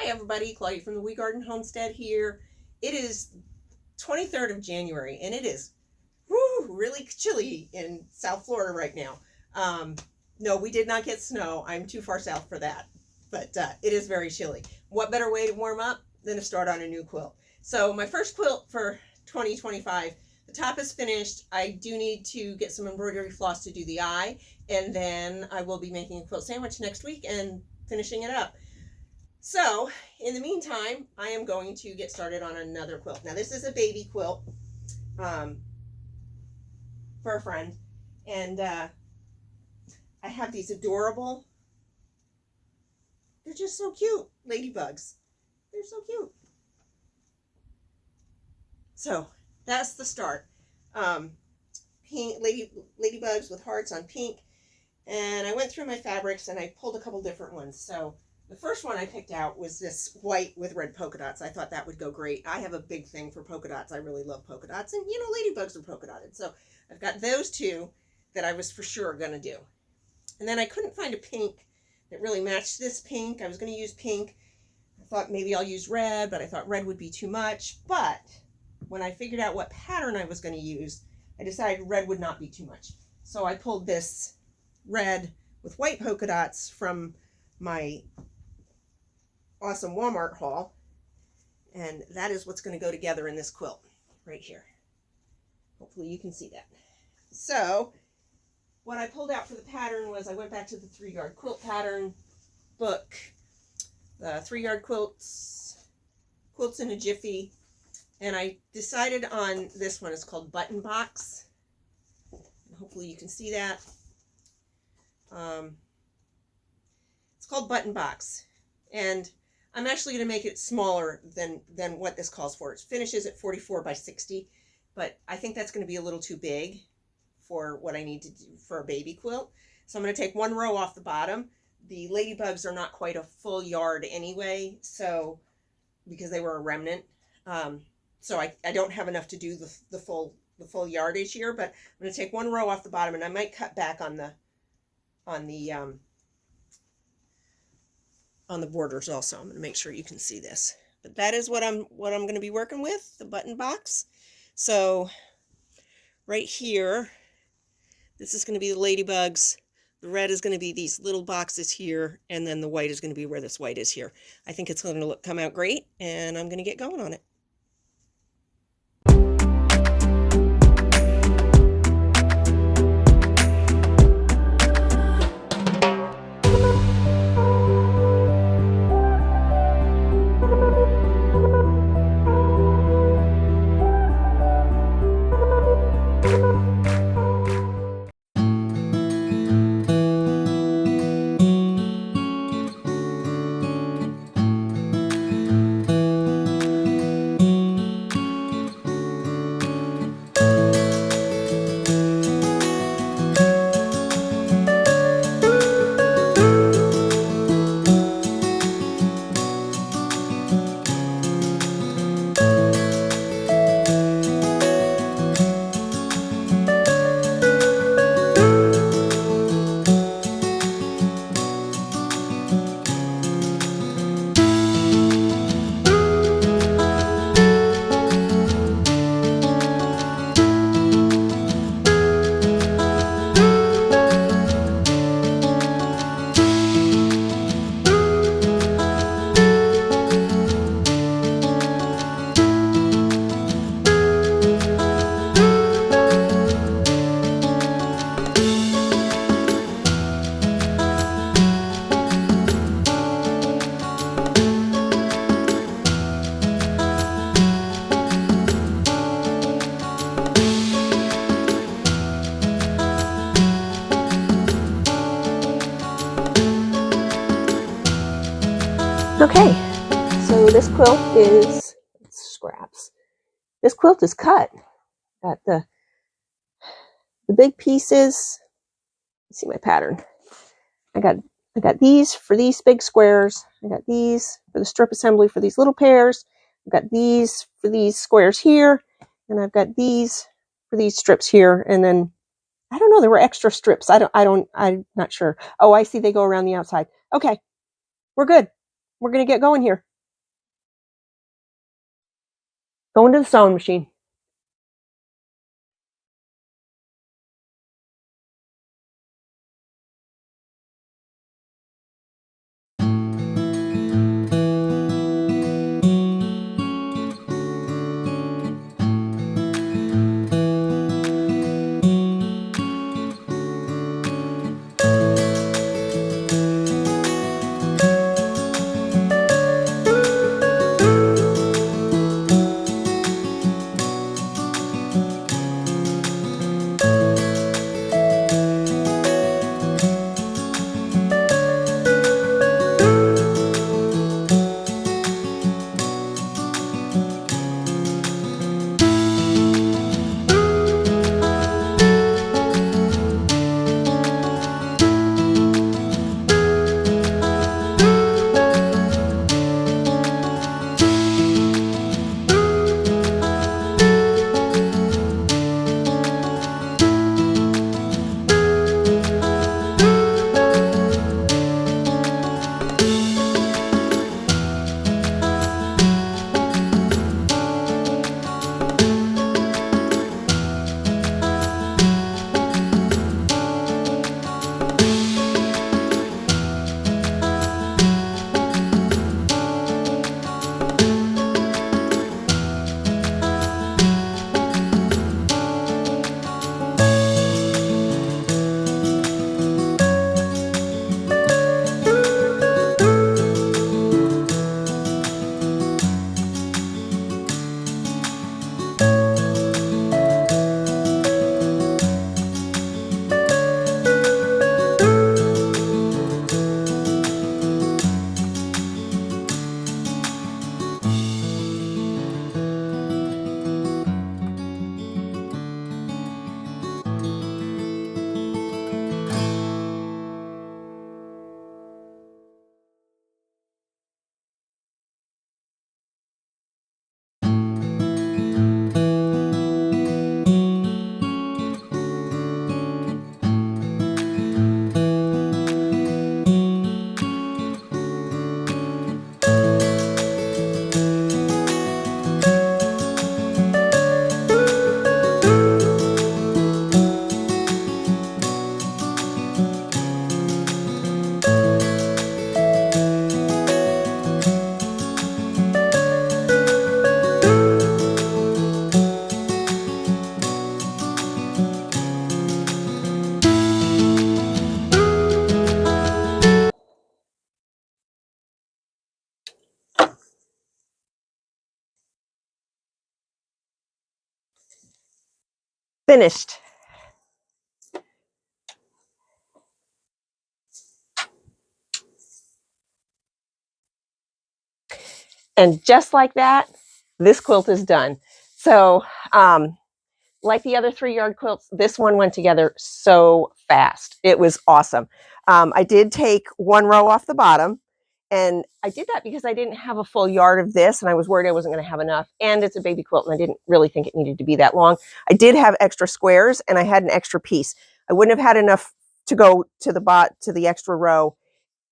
Hi everybody, Claudia from the Wee Garden Homestead here. It is 23rd of January and it is really chilly in South Florida right now. No, we did not get snow. I'm too far south for that, but it is very chilly. What better way to warm up than to start on a new quilt? So my first quilt for 2025, the top is finished. I do need to get some embroidery floss to do the eye, and then I will be making a quilt sandwich next week and finishing it up. So, in the meantime, I am going to get started on another quilt. Now, this is a baby quilt for a friend. And I have these adorable, they're just so cute, ladybugs. They're so cute. So, that's the start. Pink ladybugs with hearts on pink. And I went through my fabrics and I pulled a couple different ones. So, the first one I picked out was this white with red polka dots. I thought that would go great. I have a big thing for polka dots. I really love polka dots. And, you know, ladybugs are polka dotted. So I've got those two that I was for sure going to do. And then I couldn't find a pink that really matched this pink. I was going to use pink. I thought maybe I'll use red, but I thought red would be too much. But when I figured out what pattern I was going to use, I decided red would not be too much. So I pulled this red with white polka dots from my awesome Walmart haul, and that is what's going to go together in this quilt right here. Hopefully you can see that. So what I pulled out for the pattern was I went back to the 3-yard quilt pattern book, the 3-yard quilts in a jiffy, and I decided on this one. It's called Button Box. Hopefully you can see that. It's called Button Box, and I'm actually going to make it smaller than what this calls for. It finishes at 44 by 60, but I think that's going to be a little too big for what I need to do for a baby quilt. So I'm going to take one row off the bottom. The ladybugs are not quite a full yard anyway, so because they were a remnant. So I don't have enough to do the full yardage here, but I'm going to take one row off the bottom, and I might cut back on the borders also. I'm going to make sure you can see this. But that is what I'm going to be working with, the button box. So right here, this is going to be the ladybugs. The red is going to be these little boxes here, and then the white is going to be where this white is here. I think it's going to come out great, and I'm going to get going on it. Okay, so this quilt is scraps. This quilt is cut. Got the big pieces. Let's see my pattern. I got these for these big squares. I got these for the strip assembly for these little pairs. I've got these for these squares here, and I've got these for these strips here. And then I don't know, there were extra strips. I'm not sure. Oh, I see, they go around the outside. Okay, we're good. We're gonna get going here. Going to the sewing machine. Finished. And just like that, this quilt is done. So, like the other 3-yard quilts, this one went together so fast. It was awesome. I did take 1 row off the bottom, and I did that because I didn't have a full yard of this, and I was worried I wasn't going to have enough. And it's a baby quilt, and I didn't really think it needed to be that long. I did have extra squares, and I had an extra piece. I wouldn't have had enough to go to the extra row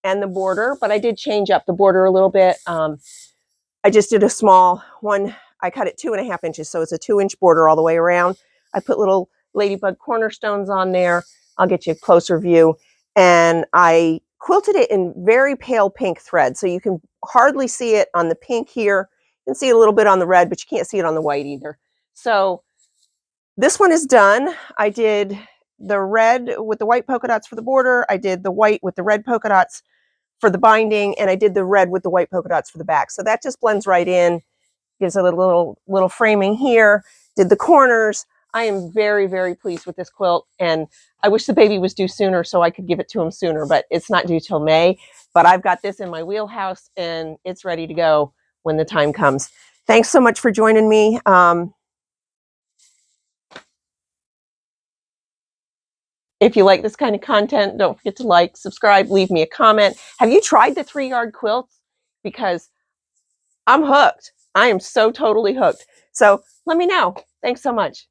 and the border, but I did change up the border a little bit. I just did a small one. I cut it 2.5 inches, so it's a 2-inch border all the way around. I put little ladybug cornerstones on there. I'll get you a closer view. And I quilted it in very pale pink thread, so you can hardly see it on the pink here. You can see it a little bit on the red, but you can't see it on the white either. So this one is done. I did the red with the white polka dots for the border. I did the white with the red polka dots for the binding, and I did the red with the white polka dots for the back. So that just blends right in, gives a little framing here, did the corners. I am very, very pleased with this quilt, and I wish the baby was due sooner so I could give it to him sooner, but it's not due till May. But I've got this in my wheelhouse, and it's ready to go when the time comes. Thanks so much for joining me. If you like this kind of content, don't forget to like, subscribe, leave me a comment. Have you tried the 3-yard quilts? Because I'm hooked. I am so totally hooked. So let me know. Thanks so much.